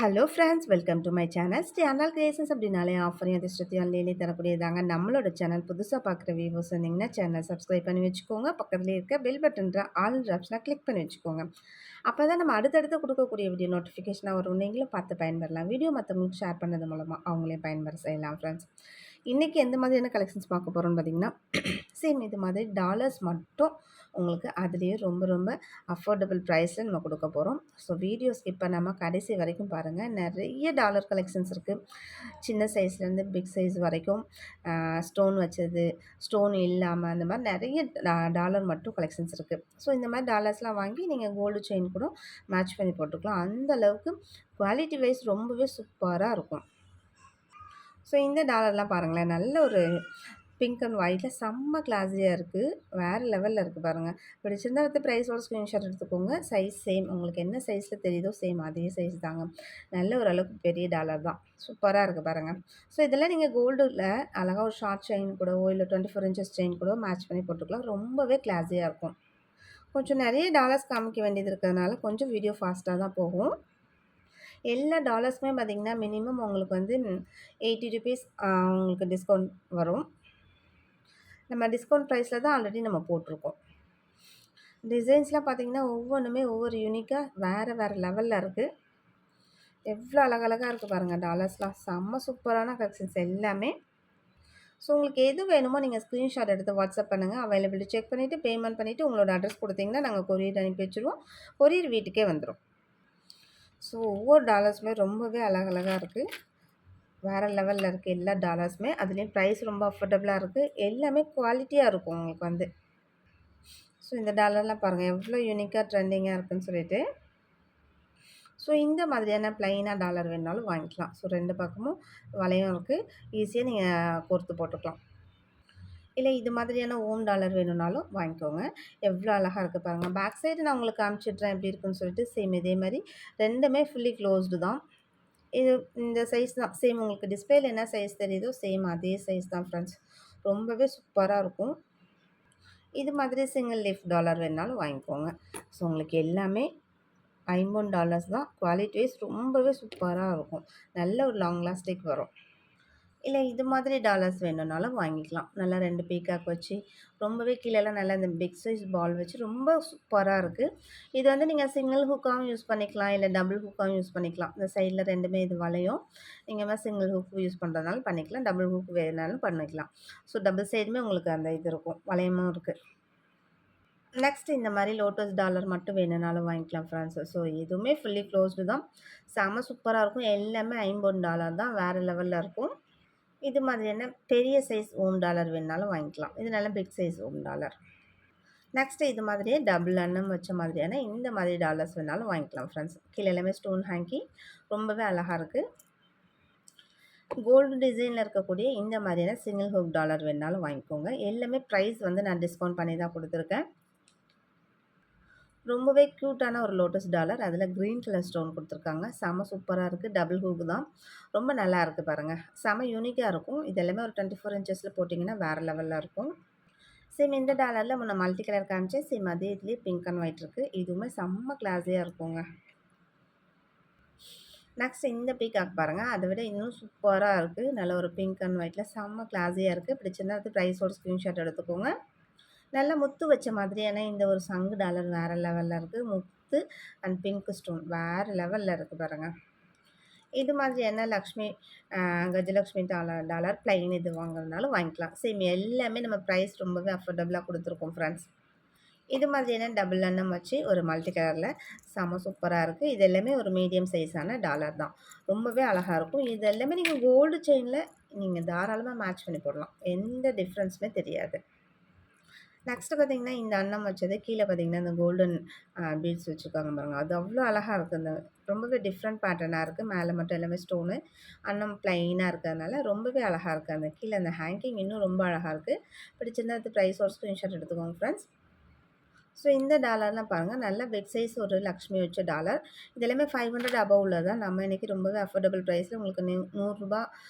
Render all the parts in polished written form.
Hello friends, welcome to my channel. Sri Annal creations அப்படின்னாலே ஆஃபரையும் அதிர்ஷ்டத்தையும் அள்ளியிலே தரக்கூடியதாங்க. நம்மளோட channel புதுசாக பார்க்குற வியூவர்ஸ் இருந்தீங்கன்னா சேனல் சப்ஸ்கிரைப் பண்ணி வச்சுக்கோங்க. பக்கத்துலேயே இருக்க பெல் பட்டன்ற ஆல்ன்ற ஆப்ஷனை கிளிக் பண்ணி வச்சுக்கோங்க. அப்போ தான் நம்ம அடுத்தடுத்து கொடுக்கக்கூடிய வீடியோ நோட்டிஃபிகேஷனாக வரும். நீங்களும் பார்த்து பயன்பெறலாம். வீடியோ மற்றவங்களுக்கு ஷேர் பண்ணது மூலமாக அவங்களே பயன்பெற செய்யலாம் ஃப்ரெண்ட்ஸ். இன்றைக்கி எந்த மாதிரியான கலெக்ஷன்ஸ் பார்க்க போகிறோம்னு பார்த்தீங்கன்னா, சேம் இது மாதிரி டாலர்ஸ் மட்டும் உங்களுக்கு அதுலேயே ரொம்ப ரொம்ப அஃபோர்டபுள் ப்ரைஸில் நம்ம கொடுக்க போகிறோம். ஸோ வீடியோ ஸ்கிப் பண்ணாமல் கடைசி வரைக்கும் பாருங்கள். நிறைய டாலர் கலெக்ஷன்ஸ் இருக்குது. சின்ன சைஸ்லேருந்து பிக் சைஸ் வரைக்கும் ஸ்டோன் வச்சது, ஸ்டோன் இல்லாமல் அந்த மாதிரி நிறைய டாலர் மட்டும் கலெக்ஷன்ஸ் இருக்குது. ஸோ இந்த மாதிரி டாலர்ஸ்லாம் வாங்கி நீங்கள் கோல்டு செயின் கூட மேட்ச் பண்ணி போட்டுக்கலாம். அந்த அளவுக்கு குவாலிட்டி வைஸ் ரொம்பவே சூப்பராக இருக்கும். ஸோ இந்த டாலர்லாம் பாருங்களேன், நல்ல ஒரு பிங்க் அண்ட் ஒயிட்டில் செம்ம கிளாஸியாக இருக்குது. வேறு லெவலில் இருக்குது பாருங்கள். பிடிச்சிருந்தா வித் ப்ரைஸோட ஸ்க்ரீன்ஷாட் எடுத்துக்கோங்க. சைஸ் சேம், உங்களுக்கு என்ன சைஸில் தெரியுதோ சேம் அதே சைஸ் தாங்க. நல்ல ஓரளவுக்கு பெரிய டாலர் தான். சூப்பராக இருக்குது பாருங்கள். ஸோ இதெல்லாம் நீங்கள் கோல்டில் அழகாக ஒரு ஷார்ட் செயின் கூடவோ இல்லை 24 இன்ச்சஸ் செயின் கூட மேட்ச் பண்ணி போட்டுக்கலாம். ரொம்பவே கிளாஸியாக இருக்கும். கொஞ்சம் நிறைய டாலர்ஸ் காமிக்க வேண்டியது இருக்கிறதுனால கொஞ்சம் வீடியோ ஃபாஸ்ட்டாக தான் போகும். எல்லா டாலர்ஸுமே பார்த்திங்கன்னா மினிமம் உங்களுக்கு வந்து 80 ருபீஸ் உங்களுக்கு டிஸ்கவுண்ட் வரும். நம்ம டிஸ்கவுண்ட் ப்ரைஸில் தான் ஆல்ரெடி நம்ம போட்டிருக்கோம். டிசைன்ஸ்லாம் பார்த்திங்கன்னா ஒவ்வொன்றுமே ஒவ்வொரு யூனிக்காக வேறு லெவலில் இருக்குது. எவ்வளோ அழகழகாக இருக்குது பாருங்கள். டாலர்ஸ்லாம் செம்ம சூப்பரான கலெக்ஷன்ஸ் எல்லாமே. ஸோ உங்களுக்கு எது வேணுமோ நீங்கள் ஸ்க்ரீன்ஷாட் எடுத்து வாட்ஸ்அப் பண்ணுங்கள். அவைலபிலிட்டி செக் பண்ணிவிட்டு பேமெண்ட் பண்ணிவிட்டு உங்களோட அட்ரஸ் கொடுத்தீங்கன்னா நாங்கள் கொரியர் அனுப்பி வச்சுருவோம். கொரியர் வீட்டுக்கே வந்துடும். ஸோ ஒவ்வொரு டாலர்ஸுமே ரொம்பவே அழகழகாக இருக்குது. வேறு லெவலில் இருக்குது எல்லா டாலர்ஸுமே. அதுலேயும் ப்ரைஸ் ரொம்ப அஃபோர்டபுளாக இருக்குது. எல்லாமே குவாலிட்டியாக இருக்கும் உங்களுக்கு வந்து. ஸோ இந்த டாலர்லாம் பாருங்கள் எவ்வளோ யூனிக்காக ட்ரெண்டிங்காக இருக்குதுன்னு சொல்லிட்டு. ஸோ இந்த மாதிரியான ப்ளைனாக டாலர் வேணுனாலும் வாங்கிக்கலாம். ஸோ 2 பக்கமும் வளையம் இருக்குது. ஈஸியாக நீங்கள் கோர்த்து போட்டுக்கலாம். இல்லை இது மாதிரியான ஓம் டாலர் வேணும்னாலும் வாங்கிக்கோங்க. எவ்வளோ அழகாக இருக்குது பாருங்கள். பேக் சைடு நான் உங்களுக்கு காமிச்சிட்றேன் எப்படி இருக்குன்னு சொல்லிட்டு. சேம் இதே மாதிரி 2மே ஃபுல்லி க்ளோஸ்டு தான். இது இந்த சைஸ் தான். சேம் உங்களுக்கு டிஸ்பிளேல என்ன சைஸ் தெரியுதோ சேம் அதே சைஸ் தான் ஃப்ரெண்ட்ஸ். ரொம்பவே சூப்பராக இருக்கும். இது மாதிரி சிங்கிள் லீஃப் டாலர் வேணுனாலும் வாங்கிக்கோங்க. ஸோ உங்களுக்கு எல்லாமே $50 தான். குவாலிட்டி வைஸ் ரொம்பவே சூப்பராக இருக்கும். நல்ல ஒரு லாங் லாஸ்டிக் வரும். இல்லை இது மாதிரி டாலர்ஸ் வேணும்னாலும் வாங்கிக்கலாம். நல்லா 2 பீகாக் வச்சு ரொம்பவே கீழெல்லாம் நல்லா இந்த பிக் சைஸ் பால் வச்சு ரொம்ப சூப்பராக இருக்குது. இது வந்து நீங்கள் சிங்கிள் ஹூக்காகவும் யூஸ் பண்ணிக்கலாம், இல்லை டபுள் ஹூக்காகவும் யூஸ் பண்ணிக்கலாம். இந்த சைடில் 2மே இது வளையும். நீங்கள் சிங்கிள் ஹூக் யூஸ் பண்ணுறதுனாலும் பண்ணிக்கலாம், டபுள் ஹூக் வேணுனாலும் பண்ணிக்கலாம். ஸோ டபுள் சைடுமே உங்களுக்கு அந்த இது இருக்கும், வளையமும் இருக்குது. நெக்ஸ்ட் இந்த மாதிரி லோட்டஸ் டாலர் மட்டும் வேணும்னாலும் வாங்கிக்கலாம் ஃப்ரெண்ட்ஸ். ஸோ எதுவுமே ஃபுல்லி க்ளோஸ்டு தான். செம்ம சூப்பராக இருக்கும். எல்லாமே $50 தான். வேறு லெவலில் இருக்கும். இது மாதிரியான பெரிய சைஸ் ஓம் டாலர் வேணுனாலும் வாங்கிக்கலாம். இது நல்ல பிக் சைஸ் ஓம் டாலர். நெக்ஸ்ட்டு இது மாதிரியே டபுள் அன்னம் வச்ச மாதிரியான இந்த மாதிரி டாலர்ஸ் வேணாலும் வாங்கிக்கலாம் ஃப்ரெண்ட்ஸ். கீழே எல்லாமே ஸ்டோன் ஹேங்கி ரொம்பவே அழகாக இருக்குது. கோல்டு டிசைனில் இருக்கக்கூடிய இந்த மாதிரியான சிங்கிள் ஹூக் டாலர் வேணாலும் வாங்கிக்கோங்க. எல்லாமே ப்ரைஸ் வந்து நான் டிஸ்கவுண்ட் பண்ணி தான் கொடுத்துருக்கேன். ரொம்பவே க்யூட்டான ஒரு லோட்டஸ் டாலர். அதில் க்ரீன் கலர் ஸ்டோன் கொடுத்துருக்காங்க. செம சூப்பராக இருக்குது. டபுள் ஹூக் தான். ரொம்ப நல்லா இருக்குது பாருங்கள். செம யூனிக்காக இருக்கும். இது எல்லாமே ஒரு 24 இன்ச்சஸில் போட்டிங்கன்னா வேறு லெவலில் இருக்கும். சேம் இந்த டாலரில் முன்ன மல்டி கலர் காமிச்சேன். சேம் அதே இதுலேயே பிங்க் அண்ட் ஒயிட் இருக்குது. இதுவுமே செம்ம கிளாஸியாக இருக்குங்க. நெக்ஸ்ட் இந்த பீகாக் பாருங்கள். அதை விட இன்னும் சூப்பராக இருக்குது. நல்ல ஒரு பிங்க் அண்ட் ஒயிட்டில் செம்ம கிளாஸியாக இருக்குது. பிடிச்சிருந்தா அது ப்ரைஸோட ஸ்க்ரீன்ஷாட் எடுத்துக்கோங்க. நல்லா முத்து வச்ச மாதிரியான இந்த ஒரு சங்கு டாலர் வேறு லெவலில் இருக்குது. முத்து அண்ட் பிங்க் ஸ்டோன் வேறு லெவலில் இருக்குது பாருங்கள். இது மாதிரியான லக்ஷ்மி கஜலக்ஷ்மி டாலர் ப்ளைன் இது வாங்குறதுனாலும் வாங்கிக்கலாம். சேம் எல்லாமே நம்ம ப்ரைஸ் ரொம்பவே அஃபோர்டபுளாக கொடுத்துருக்கோம் ஃப்ரெண்ட்ஸ். இது மாதிரியான டபுள் அன்னம் வச்சு ஒரு மல்டி கலரில் செம சூப்பராக இருக்குது. இது எல்லாமே ஒரு மீடியம் சைஸான டாலர் தான். ரொம்பவே அழகாக இருக்கும். இது எல்லாமே நீங்கள் கோல்டு செயினில் நீங்கள் தாராளமாக மேட்ச் பண்ணி போடலாம். எந்த டிஃப்ரென்ஸுமே தெரியாது. நெக்ஸ்ட்டு பார்த்திங்கன்னா இந்த அன்னம் வச்சது கீழே பார்த்திங்கன்னா இந்த கோல்டன் பீட்ஸ் வச்சுருக்காங்க பாருங்கள். அது அவ்வளோ அழகாக இருக்குது. அந்த ரொம்பவே டிஃப்ரெண்ட் பேட்டர்னாக இருக்குது. மேலே மட்டும் எல்லாமே ஸ்டோனு, அன்னம் ப்ளைனாக இருக்கிறதுனால ரொம்பவே அழகாக இருக்குது. அந்த கீழே அந்த ஹேங்கிங் இன்னும் ரொம்ப அழகாக இருக்குது. பிடிச்சிருந்தா அது ப்ரைஸோட ஸ்க்ரீன்ஷாட் எடுத்துக்கோங்க ஃப்ரெண்ட்ஸ். ஸோ இந்த டாலர்லாம் பாருங்கள். நல்ல பிக் சைஸ் ஒரு லக்ஷ்மி வச்ச டாலர். இது எல்லாமே 500 அபவ் உள்ளதான். நம்ம இன்றைக்கி ரொம்பவே அஃபோர்டபுள் ப்ரைஸில் உங்களுக்கு ₹100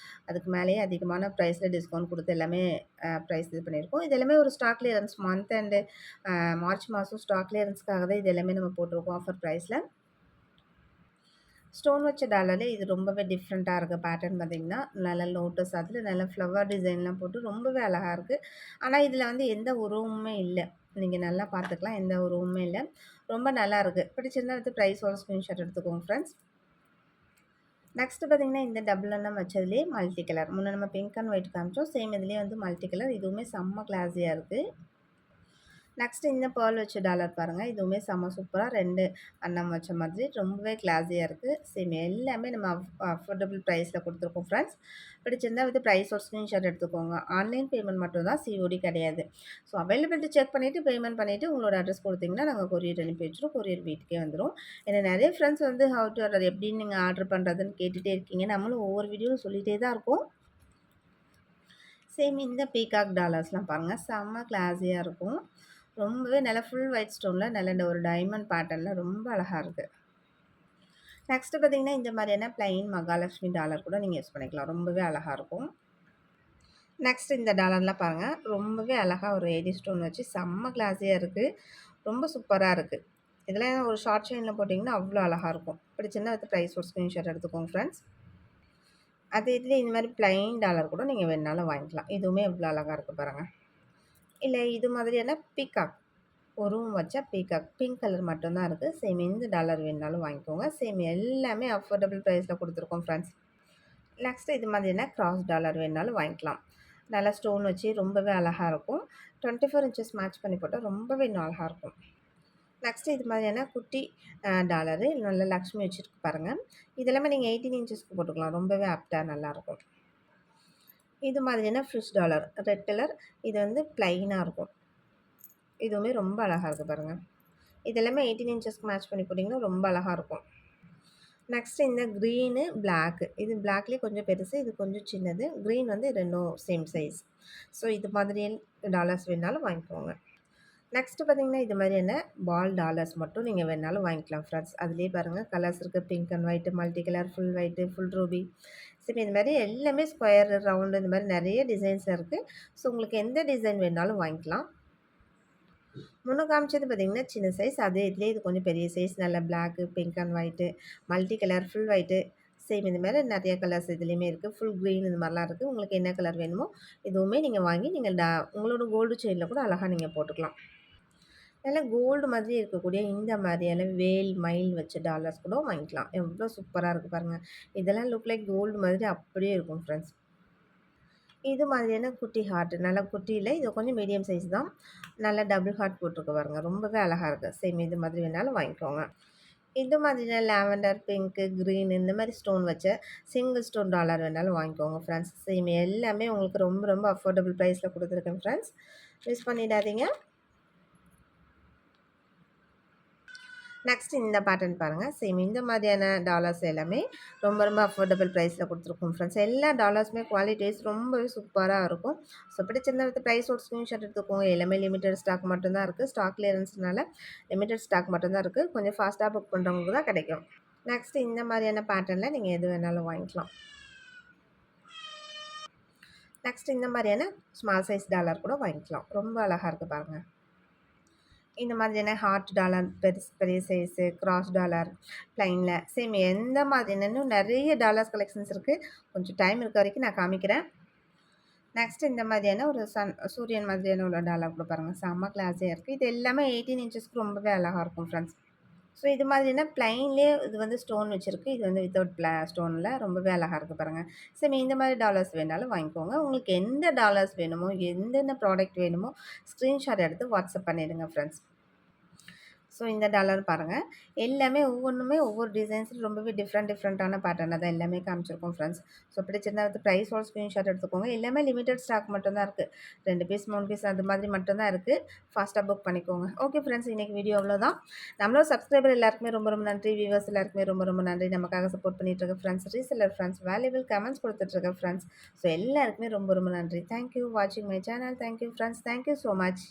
அதுக்கு மேலேயே அதிகமான ப்ரைஸில் டிஸ்கவுண்ட் கொடுத்து எல்லாமே ப்ரைஸ் இது பண்ணியிருக்கோம். இது எல்லாமே ஒரு stock clearance month and March மாதம் ஸ்டாக் கிளியரன்ஸ்க்காக தான் இது எல்லாமே நம்ம போட்டிருக்கோம் ஆஃபர் ப்ரைஸில். ஸ்டோன் வச்ச டாலர்ல இது ரொம்பவே டிஃப்ரெண்ட்டா இருக்கு. பேட்டர்ன் பார்த்தீங்கன்னா, நல்ல லோட்டஸ் அதில நல்ல ஃப்ளவர் டிசைன்லாம் போட்டு ரொம்பவே அழகா இருக்கு. ஆனா, இதில வந்து எந்த உருவமுமே இல்ல. நீங்க நல்லா பார்த்துக்கலாம். எந்த உருவமுமே இல்ல. ரொம்ப நல்லாருக்கு. பிடிச்சிருந்தா எடுத்து ப்ரைஸோட ஸ்க்ரீன்ஷாட் எடுத்துக்கோங்க ஃப்ரெண்ட்ஸ். நெக்ஸ்ட் பார்த்தீங்கன்னா, இந்த டபுள் எண்ணம் வச்சதுலயே மல்டி கலர். முன்ன நம்ம பிங்க் அண்ட் ஒயிட் காமிச்சோம். சேம் இதுலயே வந்து மல்டி கலர். இதுவுமே செம்ம கிளாஸியா இருக்கு. நெக்ஸ்ட் இந்த பேர்ல் வச்ச டாலர் பாருங்க. இதுவுமே செம்ம சூப்பரா 2 அன்னம் வச்ச மாதிரி ரொம்பவே கிளாஸியா இருக்கு. சேம் எல்லாமே நம்ம அஃபோர்டபுள் பிரைஸ்ல குடுத்துருக்கோம் ஃப்ரெண்ட்ஸ். பிடிச்சிருந்தா வித் பிரைஸோட ஸ்கிரீன்ஷாட் எடுத்துக்கோங்க. ஆன்லைன் பேமெண்ட் மட்டும் தான், சிஓடி கிடையாது. ஸோ அவைலபிலிட்டி செக் பண்ணிட்டு பேமெண்ட் பண்ணிட்டு உங்களோட அட்ரஸ் குடுத்தீங்கன்னா, நாங்க கொரியர் அனுப்பி வச்சுருவோம். கொரியர் வீட்டுக்கே வந்துரும். ஏன்னா நெறைய ஃப்ரெண்ட்ஸ் வந்து ஹவ் டு ஆர்டர் எப்படின்னு நீங்க ஆர்டர் பண்றதுன்னு கேட்டுட்டே இருக்கீங்க. நம்மளும் ஒவ்வொரு வீடியோவும் சொல்லிட்டே தான் இருக்கோம். சேம் இந்த பீகாக் டாலர்ஸ்லாம் பாருங்க. செம்ம கிளாஸியா இருக்கும். ரொம்பவே நல்லா ஃபுல் ஒயிட் ஸ்டோன்ல நல்ல இந்த ஒரு டைமண்ட் பேட்டர்ன்ல ரொம்ப அழகா இருக்கு. நெக்ஸ்ட் பார்த்தீங்கன்னா, இந்த மாதிரியான பிளைன் மகாலட்சுமி டாலர் கூட நீங்க யூஸ் பண்ணிக்கலாம். ரொம்பவே அழகா இருக்கும். நெக்ஸ்ட் இந்த டாலர்லாம் பாருங்க. ரொம்பவே அழகா ஒரு ஏடி ஸ்டோன் வச்சு செம்ம கிளாஸியா இருக்கு. ரொம்ப சூப்பரா இருக்கு. இதெல்லாம் ஒரு ஷார்ட் செயின்ல போட்டிங்கன்னா அவ்வளோ அழகா இருக்கும். பிடிச்சிருந்தா வித் பிரைஸ் ஒரு ஸ்க்ரீன்ஷாட் எடுத்துக்கோங்க ஃப்ரெண்ட்ஸ். அதே இதுல இந்த மாதிரி பிளைன் டாலர் கூட நீங்க வேணுனாலும் வாங்கிக்கலாம். இதுவுமே எவ்வளோ அழகா இருக்கு பாருங்க. இல்ல இது மாதிரியான பீகாக். ஒரு ரூம் வச்சா பீகாக். பிங்க் கலர் மட்டும் தான் இருக்கு. சேம் எந்த டாலர் வேணுனாலும் வாங்கிக்கோங்க. சேம் எல்லாமே அஃபோர்டபுள் பிரைஸ்ல குடுத்துருக்கோம் ஃப்ரெண்ட்ஸ். நெக்ஸ்ட் இது மாதிரினா கிராஸ் டாலர் வேணுனாலும் வாங்கிக்கலாம். நல்லா ஸ்டோன் வச்சு ரொம்பவே அழகா இருக்கும். 24 இன்ச்சஸ் மேட்ச் பண்ணி போட்டா ரொம்பவே இன்னும் அழகா இருக்கும். நெக்ஸ்ட் இது மாதிரியான குட்டி டாலரு நல்ல லக்ஷ்மி வச்சிருக்கு பாருங்க. இது எல்லாமே நீங்க 18 இன்ச்சஸ்க்கு போட்டுக்கலாம். ரொம்பவே ஆப்ட்டா நல்லாருக்கும். இது மாதிரியான ஃபிஷ் டாலர் ரெட் கலர். இது வந்து பிளைனா இருக்கும். இதுவுமே ரொம்ப அழகா இருக்கு பாருங்க. இது எல்லாமே 18 இன்ச்சஸ்க்கு மேட்ச் பண்ணி போட்டிங்கன்னா ரொம்ப அழகா இருக்கும். நெக்ஸ்ட் இந்த க்ரீனு, பிளாக். இது பிளாக்லயே கொஞ்சம் பெருசு. இது கொஞ்சம் சின்னது. க்ரீன் வந்து 2ம் சேம் சைஸ். ஸோ இது மாதிரி டாலர்ஸ் வேணுனாலும் வாங்கிக்கோங்க. நெக்ஸ்ட் பார்த்தீங்கன்னா, இது மாதிரியான பால் டாலர்ஸ் மட்டும் நீங்க வேணுனாலும் வாங்கிக்கலாம் ஃப்ரெண்ட்ஸ். அதிலேயே பாருங்க கலர்ஸ் இருக்கு. Pink and white, multi colour, full white, full Ruby. சரி இந்த மாரி எல்லாமே ஸ்கொயர், ரவுண்டு இந்த மாரி நெறைய டிசைன்ஸ் இருக்கு. ஸோ உங்களுக்கு எந்த டிசைன் வேணுனாலும் வாங்கிக்கலாம். முன்ன காமிச்சது பார்த்தீங்கன்னா, சின்ன சைஸ். அதே இதுலயே இது கொஞ்சம் பெரிய சைஸ். நல்ல black, pink and white, multi colour, full white. Same இது மாரி நெறைய கலர்ஸ் இதுலயுமே இருக்கு. ஃபுல் கிரீன் இது மாரிலாம் இருக்கு. உங்களுக்கு என்ன கலர் வேணுமோ, இதுவுமே நீங்க வாங்கி நீங்க உங்களோட கோல்டு செயின்ல கூட அழகா நீங்க போட்டுக்கலாம். நல்லா கோல்டு மாதிரி இருக்கக்கூடிய இந்த மாதிரியான வேல், மயில் வச்ச டாலர்ஸ் கூட வாங்கிக்கலாம். எவ்ளோ சூப்பரா இருக்கு பாருங்க. இதெல்லாம் லுக் லைக் கோல்டு மாதிரி அப்படியே இருக்கும் ஃப்ரெண்ட்ஸ். இது மாதிரியான குட்டி ஹார்ட். நல்லா குட்டி இல்ல. இது கொஞ்சம் மீடியம் சைஸ் தான். நல்லா டபுள் ஹார்ட் போட்டிருக்கு பாருங்க. ரொம்பவே அழகா இருக்கு. சேம் இது மாதிரி வேணாலும் வாங்கிக்கோங்க. இது மாதிரியான லாவெண்டர், பிங்க், கிரீன் இந்த மாரி ஸ்டோன் வச்ச சிங்கிள் ஸ்டோன் டாலர் வேணாலும் வாங்கிக்கோங்க ஃப்ரெண்ட்ஸ். சேம் எல்லாமே உங்களுக்கு ரொம்ப ரொம்ப அஃபோர்டபுள் பிரைஸ்ல குடுத்துருக்கேன் ஃப்ரெண்ட்ஸ். மிஸ் பண்ணிடாதீங்க. நெக்ஸ்ட் இந்த பேட்டர்ன் பாருங்க. சேம் இந்த மாதிரியான டாலர்ஸ் எல்லாமே ரொம்ப ரொம்ப அஃபோர்டபுள் பிரைஸ்ல குடுத்துருக்கோம் ஃப்ரெண்ட்ஸ். எல்லா டாலர்ஸுமே குவாலிட்டி வைஸ் ரொம்பவே சூப்பரா இருக்கும். ஸோ பிடிச்சிருந்தா வித் பிரைஸோட ஸ்க்ரீன்ஷாட் எடுத்துக்கோங்க. எல்லாமே லிமிட்டட் ஸ்டாக் மட்டும் தான் இருக்கு. ஸ்டாக் கிளியரன்ஸ்னால லிமிட்டட் ஸ்டாக் மட்டும் தான் இருக்கு. கொஞ்சம் ஃபாஸ்ட்டா புக் பண்றவங்களுக்கு தான் கிடைக்கும். நெக்ஸ்ட் இந்த மாதிரியான பேட்டர்ன்ல நீங்க எது வேணாலும் வாங்கிக்கலாம். நெக்ஸ்ட் இந்த மாதிரியான ஸ்மால் சைஸ் டாலர் கூட வாங்கிக்கலாம். ரொம்ப அழகா இருக்கு பாருங்க. இந்த மாதிரியான ஹார்ட் டாலர், பெரிய சைஸு, கிராஸ் டாலர், ப்ளைன்ல சேம் எந்த மாதிரியான இன்னும் நெறைய டாலர்ஸ் கலெக்ஷன்ஸ் இருக்கு. கொஞ்சம் டைம் இருக்க வரைக்கும் நான் காமிக்கிறேன். நெக்ஸ்ட் இந்த மாதிரியான ஒரு சூரியன் மாதிரியான உள்ள டாலர் கூட பாருங்க. செம்ம கிளாஸியா இருக்கு. இது எல்லாமே 18 இன்ச்சஸ்க்கு ரொம்பவே அழகா இருக்கும் ஃப்ரெண்ட்ஸ். ஸோ இது மாதிரினா பிளைன்லேயே இது வந்து ஸ்டோன் வச்சிருக்கு. இது வந்து வித்தவுட் ஸ்டோன்ல ரொம்பவே அழகா இருக்கு பாருங்க. சேம் இந்த மாதிரி டாலர்ஸ் வேணாலும் வாங்கிக்கோங்க. உங்களுக்கு எந்த டாலர்ஸ் வேணுமோ, எந்தெந்த ப்ராடக்ட் வேணுமோ ஸ்க்ரீன்ஷாட் எடுத்து வாட்ஸ்அப் பண்ணிடுங்க ஃப்ரெண்ட்ஸ். ஸோ இந்த டாலர் பாருங்க. எல்லாமே ஒவ்வொன்னுமே ஒவ்வொரு டிசைன்ஸ்ல ரொம்பவே டிஃப்ரெண்ட்டான பேட்டர்ன்ல தான் எல்லாமே காமிச்சிருக்கோம் ஃப்ரெண்ட்ஸ். ஸோ பிடிச்சிருந்தா வந்து ப்ரைஸோட ஸ்க்ரீன்ஷாட் எடுத்துக்கோங்க. எல்லாமே லிமிட்டட் ஸ்டாக் மட்டும் தான் இருக்கு. 2 பீஸ், 3 பீஸ் அது மாதிரி மட்டும் தான் இருக்கு. ஃபாஸ்ட்டா புக் பண்ணிக்கோங்க. ஓகே ஃப்ரெண்ட்ஸ், இன்னைக்கு வீடியோ அவ்வளோதான். நம்மளோட சப்ஸ்கிரைபர் எல்லாருக்குமே ரொம்ப ரொம்ப நன்றி. வியூவர்ஸ் எல்லாருக்குமே ரொம்ப ரொம்ப நன்றி. நமக்காக சப்போர்ட் பண்ணிட்டு இருக்க friends, reseller friends, valuable comments கொடுத்துட்டு இருக்க ஃப்ரெண்ட்ஸ். ஸோ எல்லாருக்குமே ரொம்ப ரொம்ப நன்றி. தேங்க் யூ வாட்சிங் my channel. Thank you friends. Thank you so much.